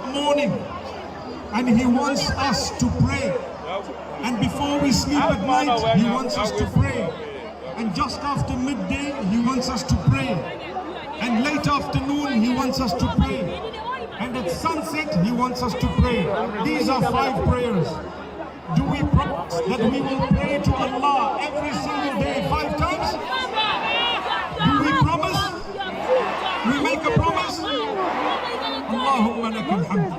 morning, and he wants us to pray. And before we sleep at night, he wants us to pray. And just after midday, he wants us to pray. And late afternoon, he wants us to pray. And at sunset, he wants us to pray. These are 5 prayers. Do we promise that we will pray to Allah every single day 5 times? Do we promise? We make a promise? Allahumma lakal hamd.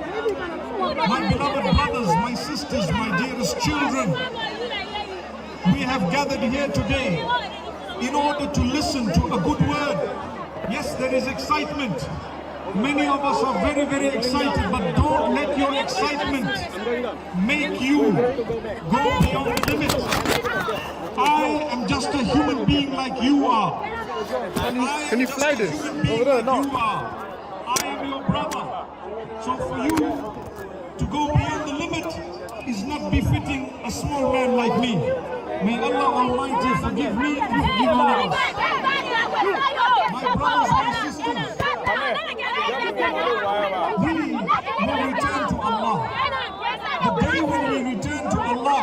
My beloved brothers, my sisters, my dearest children, we have gathered here today in order to listen to a good word. Yes, there is excitement. Many of us are very, very excited, but don't let your excitement make you go beyond the limit. I am just a human being like you are. Can you fly this? Over there, no. You are. I am your brother. So for you to go beyond the limit is not befitting a small man like me. May Allah Almighty forgive me and forgive all of us. My brothers and sisters, we will return to Allah. The day when we return to Allah,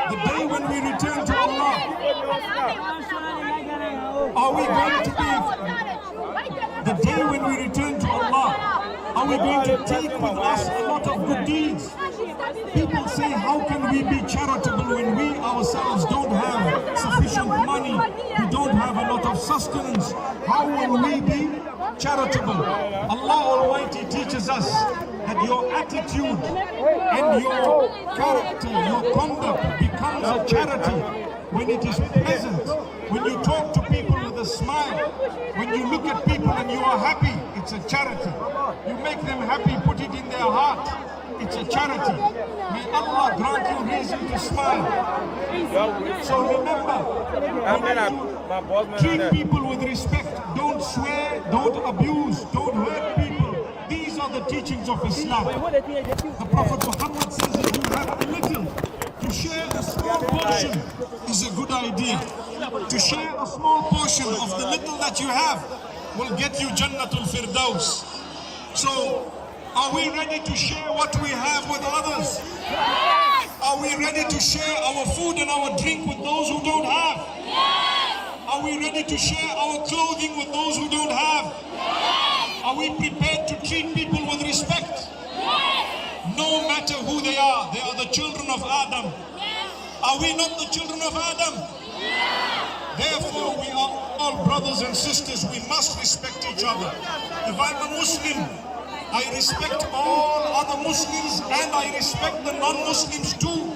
the day when we return to Allah, are we going to be, the day when we return to Allah, are we going to take with us a lot of good deeds? People say, how can we be charitable when we ourselves don't have sufficient money, we don't have a lot of sustenance? How will we be charitable? Allah Almighty teaches us that your attitude and your character, your conduct becomes a charity when it is pleasant, when you talk to people with a smile, when you look at people and you are happy, it's a charity. You make them happy, put it in their heart, it's a charity. May Allah grant you reason to smile. So remember, when you treat people with respect, don't swear, don't abuse, don't hurt people. These are the teachings of Islam. The Prophet Muhammad says if you have a little, to share a small portion is a good idea. To share a small portion of the little that you have will get you Jannatul Firdaus. So, are we ready to share what we have with others? Yes! Are we ready to share our food and our drink with those who don't have? Yes! Are we ready to share our clothing with those who don't have? Yes! Are we prepared to treat people with respect? Yes! No matter who they are the children of Adam. Yes! Are we not the children of Adam? Yes! Therefore, we are all brothers and sisters. We must respect each other. If I'm a Muslim, I respect all other Muslims and I respect the non-Muslims too.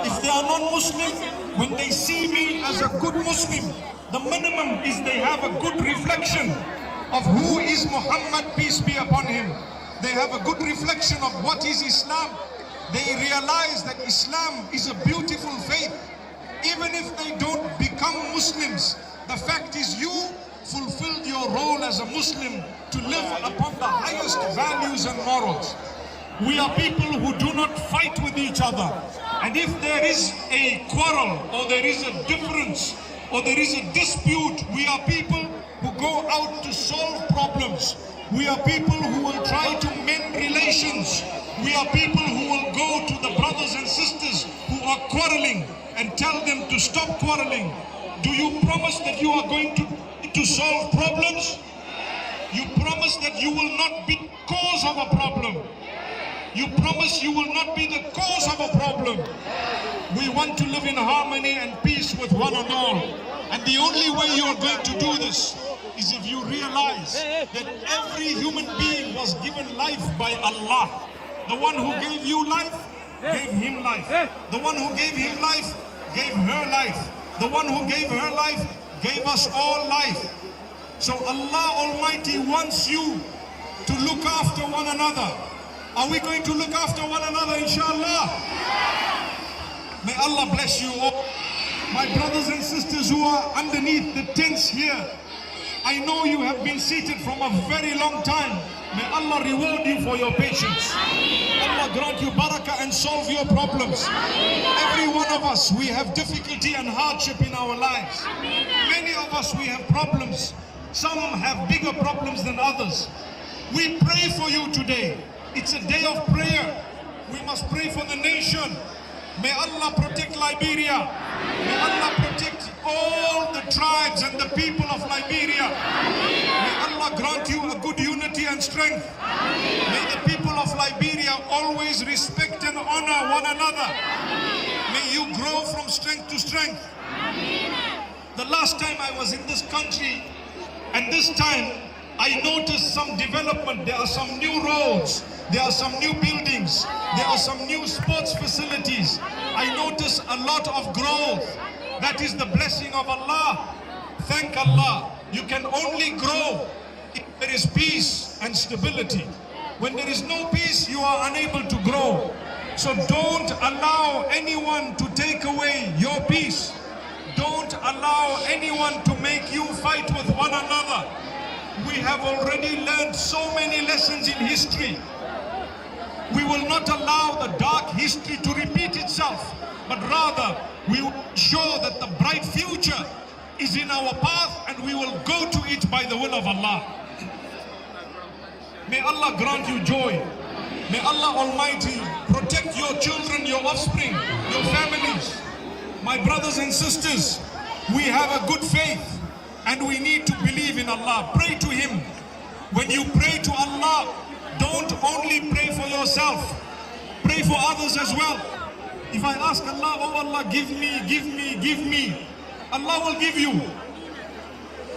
If they are non-Muslim, when they see me as a good Muslim, the minimum is they have a good reflection of who is Muhammad, peace be upon him. They have a good reflection of what is Islam. They realize that Islam is a beautiful faith. Even if they don't become Muslims, the fact is you fulfilled your role as a Muslim to live upon the highest values and morals. We are people who do not fight with each other. And if there is a quarrel or there is a difference or there is a dispute, we are people who go out to solve problems. We are people who will try to mend relations. We are people who will go to the brothers and sisters who are quarreling and tell them to stop quarreling. Do you promise that you are going to solve problems? You promise that you will not be the cause of a problem. You promise you will not be the cause of a problem. We want to live in harmony and peace with one and all. And the only way you are going to do this is if you realize that every human being was given life by Allah. The one who gave you life, gave him life. The one who gave him life, gave her life. The one who gave her life, gave us all life. So Allah Almighty wants you to look after one another. Are we going to look after one another, inshallah? May Allah bless you all. My brothers and sisters who are underneath the tents here, I know you have been seated from a very long time. May Allah reward you for your patience. Allah grant you barakah and solve your problems. Every one of us, we have difficulty and hardship in our lives. Many of us, we have problems. Some have bigger problems than others. We pray for you today. It's a day of prayer. We must pray for the nation. May Allah protect Liberia. May Allah protect all the tribes and the people of Liberia. May Allah grant you a good unity and strength. May the people of Liberia always respect and honor one another. May you grow from strength to strength. The last time I was in this country, and this time I noticed some development. There are some new roads. There are some new buildings. There are some new sports facilities. I notice a lot of growth. That is the blessing of Allah. Thank Allah. You can only grow if there is peace and stability. When there is no peace, you are unable to grow. So don't allow anyone to take away your peace. Don't allow anyone to make you fight with one another. We have already learned so many lessons in history. We will not allow the dark history to repeat itself, but rather we will ensure that the bright future is in our path and we will go to it by the will of Allah. May Allah grant you joy. May Allah Almighty protect your children, your offspring, your families. My brothers and sisters, we have a good faith and we need to believe in Allah. Pray to Him. When you pray to Allah, don't only pray for yourself, pray for others as well. If I ask Allah, oh Allah, give me, give me, give me, Allah will give you.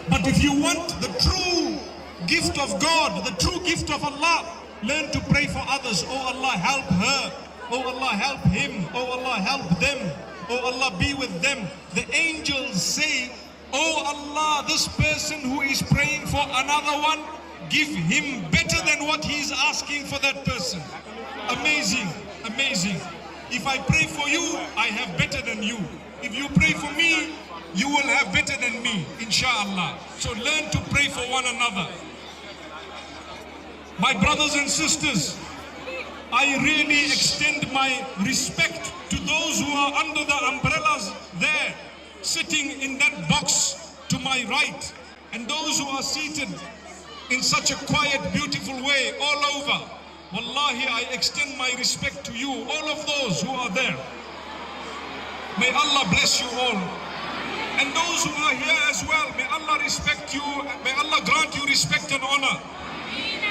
But if you want the true gift of God, the true gift of Allah, learn to pray for others. Oh Allah, help her. Oh Allah, help him. Oh Allah, help them. Oh Allah, be with them. The angels say, oh Allah, this person who is praying for another one, give him better than what he is asking for that person. Amazing, amazing. If I pray for you, I have better than you. If you pray for me, you will have better than me, inshallah. So learn to pray for one another. My brothers and sisters, I really extend my respect to those who are under the umbrellas there, sitting in that box to my right, and those who are seated in such a quiet, beautiful way all over. Wallahi, I extend my respect to you, all of those who are there. May Allah bless you all. And those who are here as well, may Allah respect you, may Allah grant you respect and honor.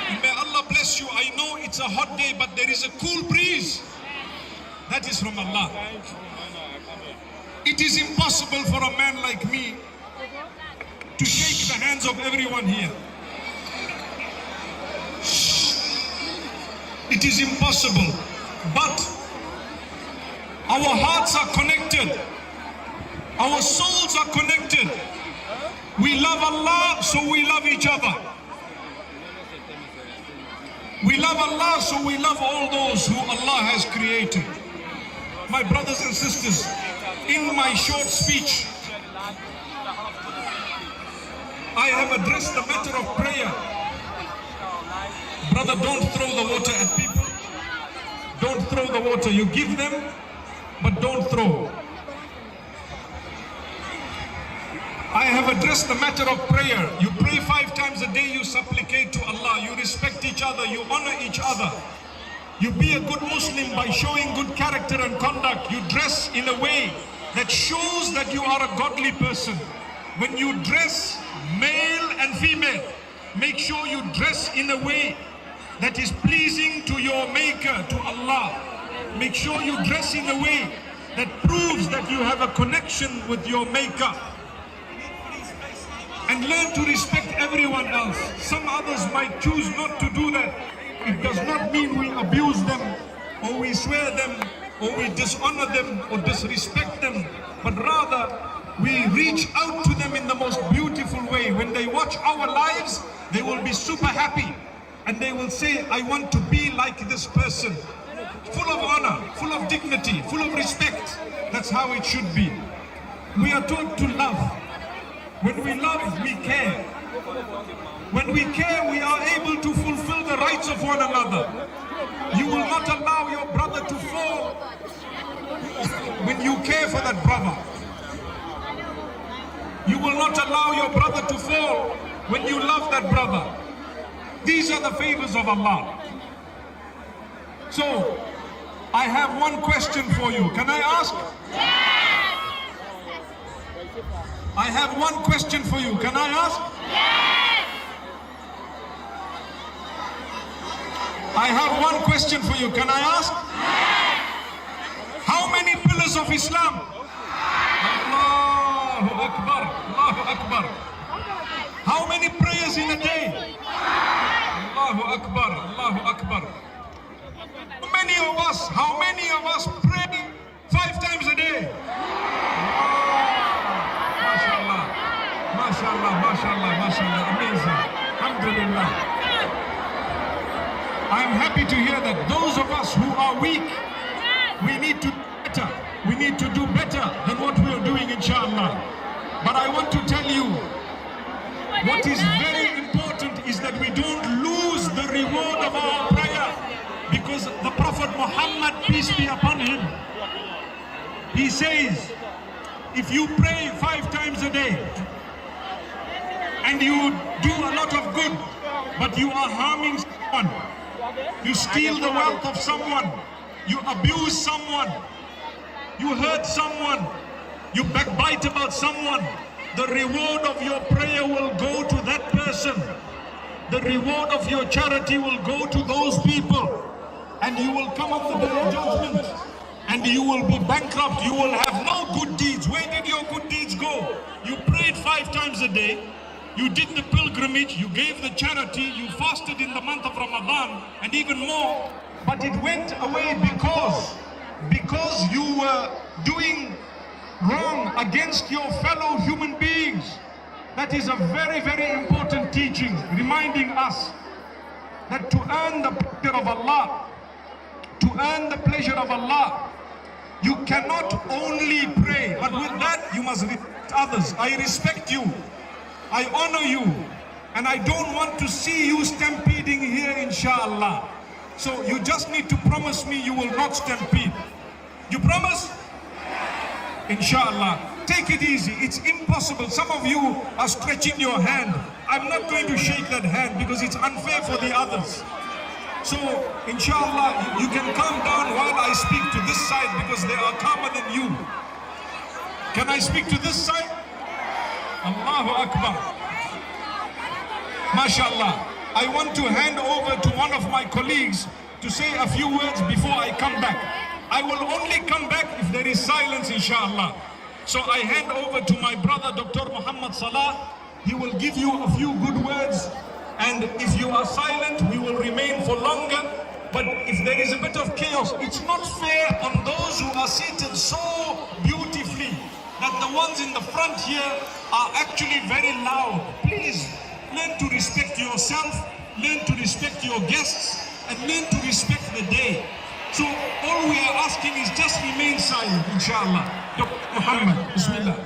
And may Allah bless you. I know it's a hot day, but there is a cool breeze. That is from Allah. It is impossible for a man like me to shake the hands of everyone here. It is impossible. But our hearts are connected. Our souls are connected. We love Allah, so we love each other. We love Allah, so we love all those who Allah has created. My brothers and sisters, in my short speech, I have addressed the matter of prayer. Brother, don't throw the water at people. Don't throw the water. You give them, but don't throw. I have addressed the matter of prayer. You pray 5 times a day, you supplicate to Allah, you respect each other, you honor each other. You be a good Muslim by showing good character and conduct. You dress in a way that shows that you are a godly person. When you dress, male and female, make sure you dress in a way that is pleasing to your Maker, to Allah. Make sure you dress in a way that proves that you have a connection with your Maker. And learn to respect everyone else. Some others might choose not to do that. It does not mean we abuse them, or we swear them, or we dishonor them, or disrespect them, but rather we reach out to them in the most beautiful way. When they watch our lives, they will be super happy, and they will say, I want to be like this person. Full of honor, full of dignity, full of respect. That's how it should be. We are taught to love. When we love, we care. When we care, we are able to fulfill the rights of one another. You will not allow your brother to fall when you care for that brother. You will not allow your brother to fall when you love that brother. These are the favors of Allah. So, I have one question for you. Can I ask? Yes! I have one question for you. Can I ask? Yes! I have one question for you. Can I ask? Yes! How many pillars of Islam? Allahu Akbar. Allahu Akbar. How many prayers in a day? Allahu Akbar. Allahu Akbar. How many of us pray 5 times a day? MashaAllah. MashaAllah. MashaAllah. MashaAllah. Amazing. Alhamdulillah. I'm happy to hear that those of us who are weak, we need to do better. We need to do better than what we are doing, inshallah. But I want to tell you, what is very important is that we don't lose the reward of our prayer. Because the Prophet Muhammad, peace be upon him, he says, if you pray 5 times a day, and you do a lot of good, but you are harming someone, you steal the wealth of someone, you abuse someone, you hurt someone, you backbite about someone, the reward of your prayer will go to that person. The reward of your charity will go to those people. And you will come up the day of judgment. And you will be bankrupt. You will have no good deeds. Where did your good deeds go? You prayed 5 times a day. You did the pilgrimage. You gave the charity. You fasted in the month of Ramadan. And even more. But it went away because you were doing wrong against your fellow human beings. That is a very, very important teaching, reminding us that to earn the pleasure of Allah, you cannot only pray, but with that you must respect others. I respect you, I honor you, and I don't want to see you stampeding here, inshallah. So you just need to promise me you will not stampede. You promise? Inshallah. Take it easy. It's impossible. Some of you are stretching your hand. I'm not going to shake that hand because it's unfair for the others. So, inshallah, you can calm down while I speak to this side because they are calmer than you. Can I speak to this side? Allahu Akbar. MashaAllah. I want to hand over to one of my colleagues to say a few words before I come back. I will only come back if there is silence, inshallah. So I hand over to my brother, Dr. Muhammad Salah. He will give you a few good words. And if you are silent, we will remain for longer. But if there is a bit of chaos, it's not fair on those who are seated so beautifully that the ones in the front here are actually very loud. Please learn to respect yourself, learn to respect your guests, and learn to respect the day. So all we are asking is just remain silent, inshallah. Dr. Muhammad, Bismillah.